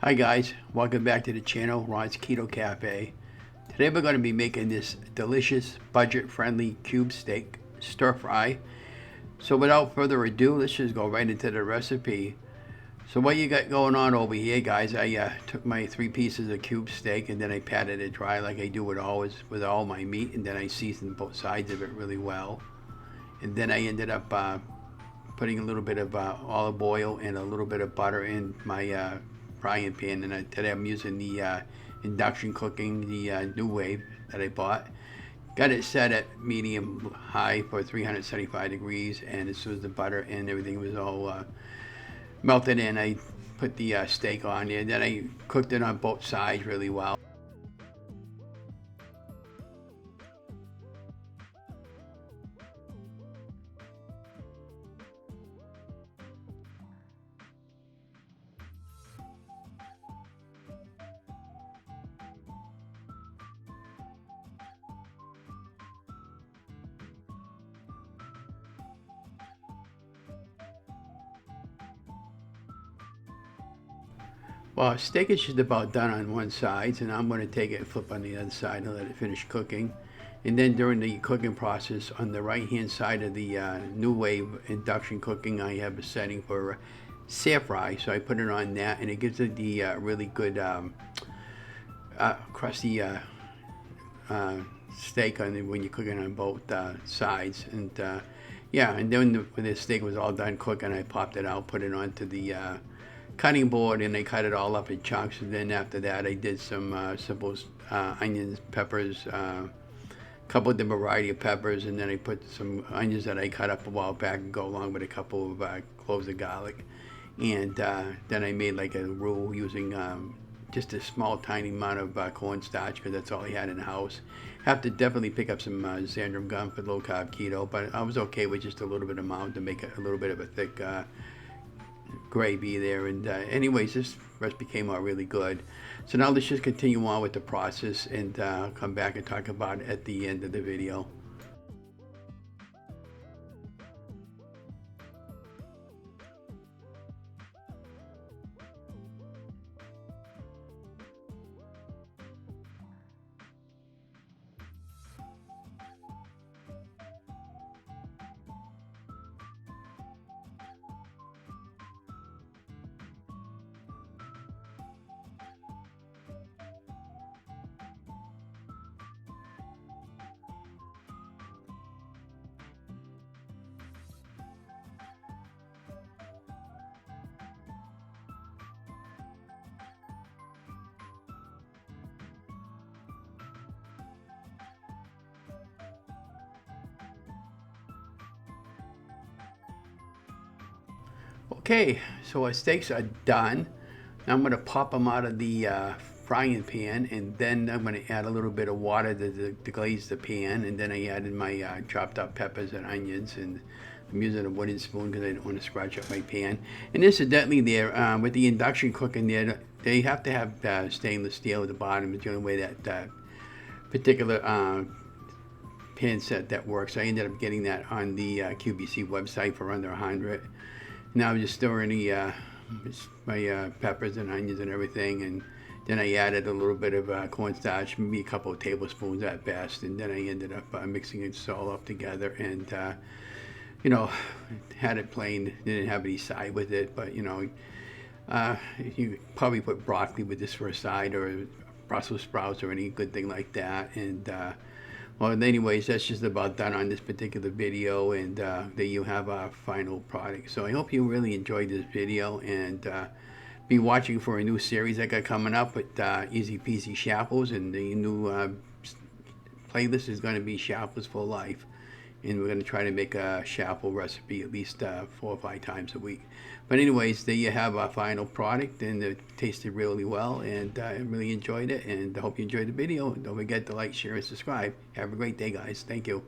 Hi guys, welcome back to the channel, Ron's Keto Cafe. Today we're going to be making this delicious, budget-friendly cube steak stir fry. So without further ado, let's just go right into the recipe. So what you got going on over here, guys, I took my 3 pieces of cube steak and then I patted it dry like I do with all my meat, and then I seasoned both sides of it really well. And then I ended up putting a little bit of olive oil and a little bit of butter in my frying pan, and today I'm using the induction cooking, the New Wave that I bought. Got it set at medium high for 375 degrees, and as soon as the butter and everything was all melted in, I put the steak on there. Then I cooked it on both sides really well. Well, steak is just about done on one side, and I'm going to take it and flip on the other side and let it finish cooking. And then during the cooking process, on the right hand side of the New Wave induction cooking, I have a setting for stir fry, so I put it on that, and it gives it the really good crusty steak when you're cooking on both sides. And yeah, and then when the steak was all done cooking, I popped it out, put it onto the cutting board, and I cut it all up in chunks. And then after that I did some simple onions, peppers, a couple of different variety of peppers, and then I put some onions that I cut up a while back and go along with a couple of cloves of garlic. And then I made like a roux using just a small tiny amount of cornstarch, because that's all I had in the house. Have to definitely pick up some xanthan gum for low carb keto, but I was okay with just a little bit of amount to make it a little bit of a thick gravy there. And anyways, this recipe came out really good. So now let's just continue on with the process, and I'll come back and talk about it at the end of the video. Okay, so our steaks are done. Now I'm going to pop them out of the frying pan, and then I'm going to add a little bit of water to glaze the pan, and then I added my chopped up peppers and onions, and I'm using a wooden spoon because I don't want to scratch up my pan. And incidentally there, with the induction cooking there, they have to have stainless steel at the bottom. It's the only way that particular pan set that works. I ended up getting that on the QVC website for under 100. Now I'm just stirring my peppers and onions and everything, and then I added a little bit of cornstarch, maybe a couple of tablespoons at best, and then I ended up mixing it all up together, and you know, had it plain. Didn't have any side with it, but you know, you probably put broccoli with this for a side, or Brussels sprouts, or any good thing like that. And well, anyways, that's just about done on this particular video, and there you have our final product. So I hope you really enjoyed this video, and be watching for a new series I got coming up with Easy Peasy Shrinkable, and the new playlist is going to be Shrinkable for Life. And we're going to try to make a shrinkable recipe at least 4 or 5 times a week. But anyways, there you have our final product, and it tasted really well, and I really enjoyed it, and I hope you enjoyed the video. Don't forget to like, share, and subscribe. Have a great day, guys. Thank you.